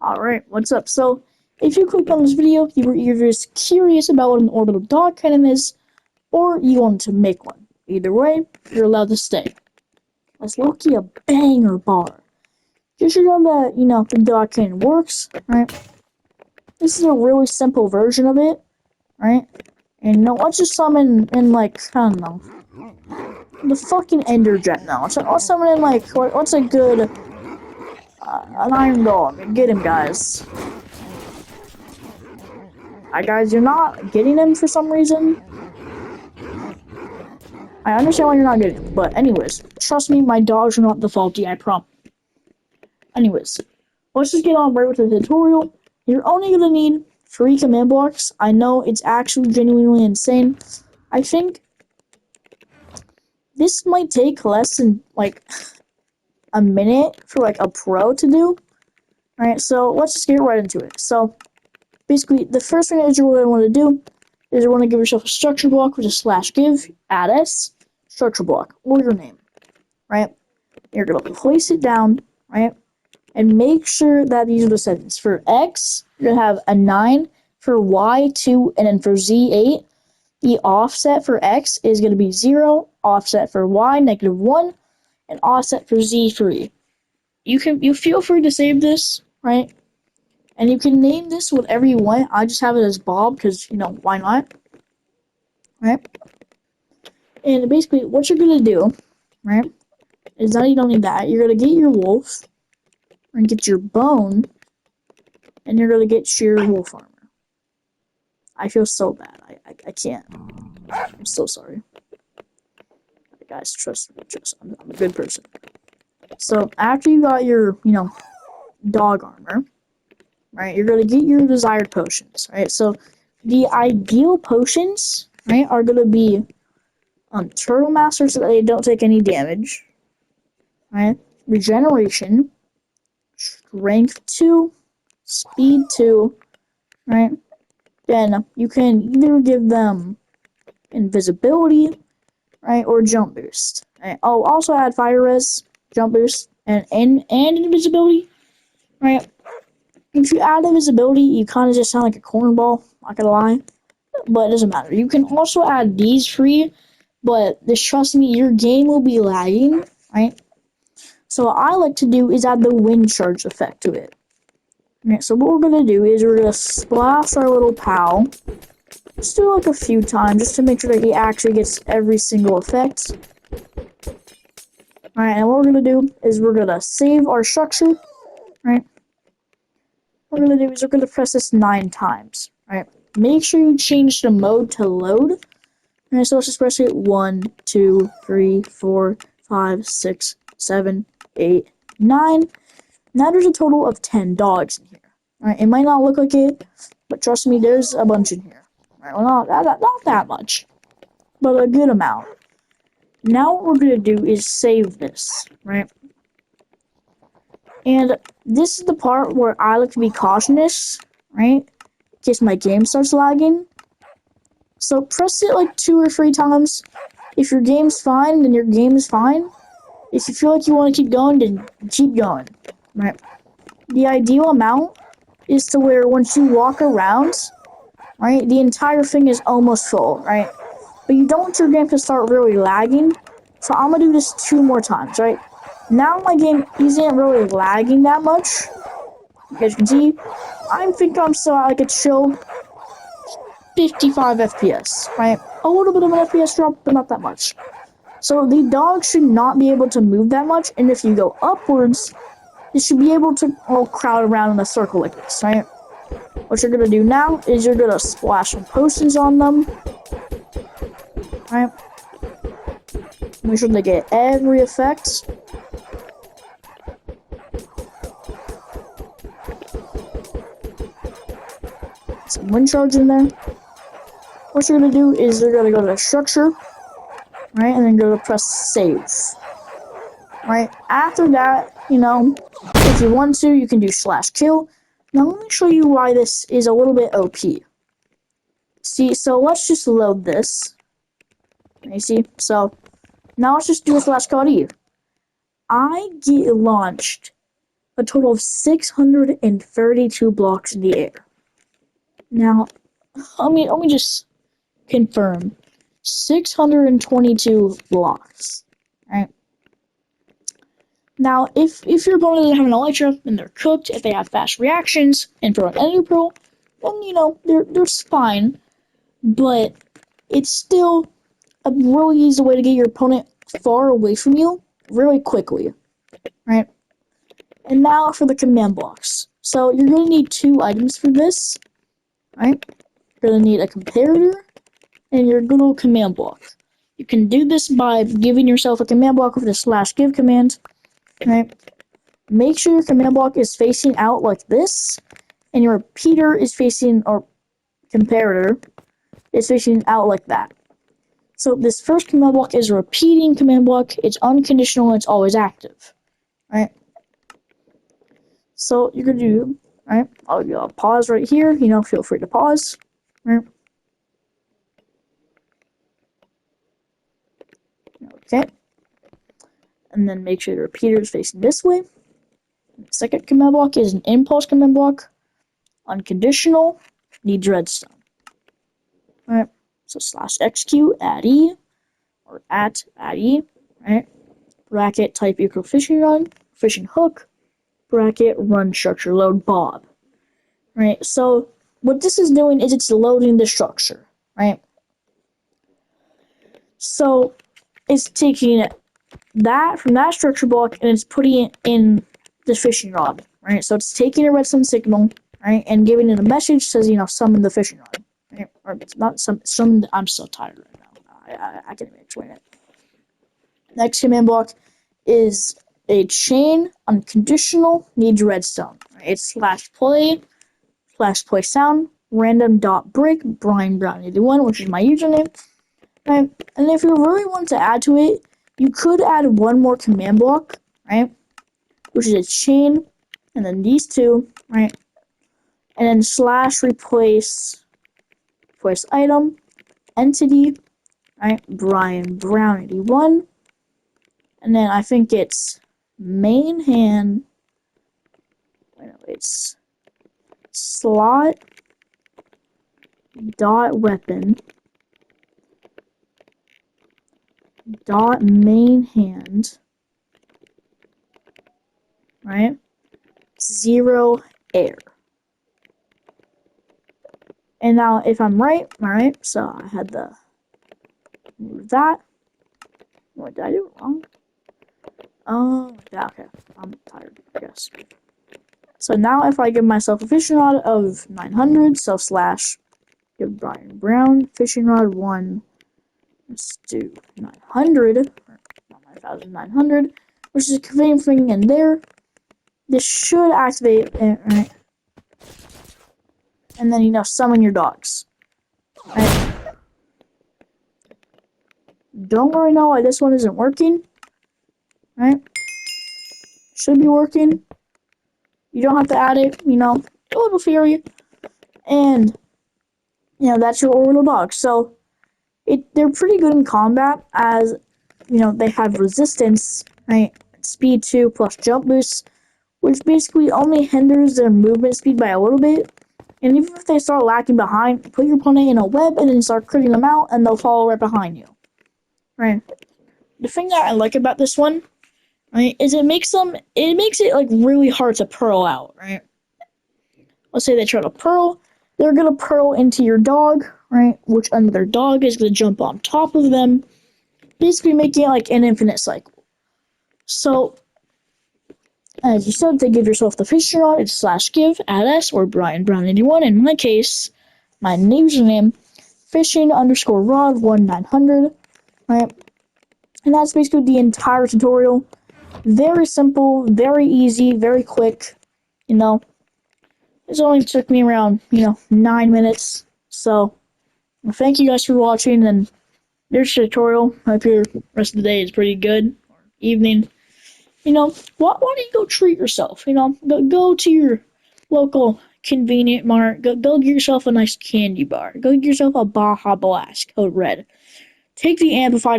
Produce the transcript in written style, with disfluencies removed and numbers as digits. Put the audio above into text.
Alright, what's up? So, if you clicked on this video, you were either just curious about what an orbital dog cannon is, or you wanted to make one. Either way, you're allowed to stay. That's low-key a banger bar. Just to know that, the dog cannon works, right? This is a really simple version of it, right? And let's just summon in, I don't know, the fucking Ender Jet now. Let's summon in, what's a good, an Iron Golem. Get him, guys. Guys, you're not getting him for some reason. I understand why you're not getting him, but anyways, trust me, my dogs are not the faulty, I promise. Anyways, let's just get on right with the tutorial. You're only gonna need 3 command blocks. I know it's actually genuinely insane. I think this might take less than, a minute for, a pro to do. Alright, so let's just get right into it. So, basically, the first thing that you're going to want to do is you want to give yourself a structure block with a /give, add s, structure block, or your name, right? You're going to place it down, right? And make sure that these are the settings. For x, you're going to have a 9, for y, 2, and then for z, 8. The offset for x is going to be 0, offset for y, -1, and offset for z, 3. You feel free to save this, right? And you can name this whatever you want. I just have it as Bob because, why not? Right? And basically, what you're going to do, right, is that you don't need that. You're going to get your wolf, and get your bone, and you're going to get your wolf armor. I feel so bad. I can't. I'm so sorry. Guys, trust me. I'm a good person. So, after you got your, dog armor, right, you're going to get your desired potions, right? So, the ideal potions, right, are going to be Turtle Master so that they don't take any damage, right? Regeneration, Strength 2, Speed 2, right? Then you can either give them Invisibility, right, or Jump Boost. Right? Oh, also add Fire Res, Jump Boost, and Invisibility, right? If you add Invisibility, you kind of just sound like a cornball, not gonna lie. But it doesn't matter. You can also add these free, but just trust me, your game will be lagging, right? So what I like to do is add the wind charge effect to it. Okay, so what we're gonna do is we're gonna splash our little pal. Just do a few times, just to make sure that he actually gets every single effect. Alright, and what we're gonna do is we're gonna save our structure, right? What we're going to do is we're going to press this 9 times, right? Make sure you change the mode to load. And so let's just press it 1, 2, 3, 4, 5, 6, 7, 8, 9. Now there's a total of 10 dogs in here. Right? It might not look like it, but trust me, there's a bunch in here. Right? Well, not that much, but a good amount. Now what we're going to do is save this, right? And this is the part where I like to be cautious, right? In case my game starts lagging. So press it 2 or 3 times. If your game's fine, then your game is fine. If you feel like you want to keep going, then keep going, right? The ideal amount is to where once you walk around, right, the entire thing is almost full, right? But you don't want your game to start really lagging. So I'm going to do this 2 more times, right? Now my game isn't really lagging that much. As you can see, I think I'm still at a chill 55 FPS, right? A little bit of an FPS drop, but not that much. So the dog should not be able to move that much, and if you go upwards, it should be able to crowd around in a circle like this, right? What you're gonna do now is you're gonna splash some potions on them, right? Make sure they get every effect. Some wind charge in there. What you're gonna do is you're gonna go to structure, right, and then go to press save. Right after that, if you want to, you can do /kill. Now let me show you why this is a little bit OP. See, so let's just load this. You see, so now let's just do a /kill. I get launched a total of 632 blocks in the air. Now, let me just confirm. 622 blocks. Right? Now, if your opponent doesn't have an elytra and they're cooked, if they have fast reactions and throw an enemy pearl, then they're fine. But it's still a really easy way to get your opponent far away from you really quickly. Right? And now for the command blocks. So you're going to need 2 items for this. Right? You're going to need a comparator and your good old command block. You can do this by giving yourself a command block with the /give command. Right? Make sure your command block is facing out like this, and your repeater is facing, or comparator, is facing out like that. So this first command block is a repeating command block. It's unconditional and it's always active. Right? So you're going to do, right? I'll pause right here. Feel free to pause. Right? Okay. And then make sure the repeater is facing this way. The second command block is an impulse command block. Unconditional, needs redstone. Alright, so /execute, add E, or add E, right? Bracket type equal fishing run, fishing hook, bracket run structure load Bob. Right, so what this is doing is it's loading the structure, right? So it's taking that from that structure block and it's putting it in the fishing rod, right? So it's taking a redstone signal, right, and giving it a message says, summon the fishing rod, right? Or it's not summon. I'm so tired right now. I can't even explain it. Next command block is a chain unconditional needs redstone. Right? It's /play sound random.break Brian Brown 81, which is my username. Right? And if you really want to add to it, you could add one more command block, right? Which is a chain, and then these two, right? And then /replace item, entity, right? Brian Brown 81. And then I think it's main hand. It's slot dot weapon dot main hand, right? 0 air. And now if I'm right, alright, so I had to move that. What, did I do it wrong? Oh, yeah, okay. I'm tired, I guess. So now if I give myself a fishing rod of 900, so / give Brian Brown fishing rod 1. Let's do 900, not 9,900, which is a conveying thing in there. This should activate it, right? And then, summon your dogs. Right? Don't really know why this one isn't working. Right? Should be working. You don't have to add it, a little theory. And, that's your orbital dog. So, they're pretty good in combat as, they have resistance, right? Speed 2 plus jump boost, which basically only hinders their movement speed by a little bit. And even if they start lacking behind, put your opponent in a web and then start critting them out and they'll follow right behind you. Right? The thing that I like about this one, right, is it makes it like really hard to pearl out, right? Let's say they try to pearl, they're gonna pearl into your dog, right? Which another dog is gonna jump on top of them, basically making it like an infinite cycle. So, as you said, to give yourself the fishing rod, it's /give, add S, or Brian Brown 81. In my case, my username, fishing _ rod 1900, right? And that's basically the entire tutorial. Very simple, very easy, very quick, It only took me around, 9 minutes. So, thank you guys for watching, and there's your tutorial. I hope your rest of the day is pretty good, or evening. Why don't you go treat yourself? Go to your local convenient mart. Go get yourself a nice candy bar. Go get yourself a Baja Blast, code red. Take the amplified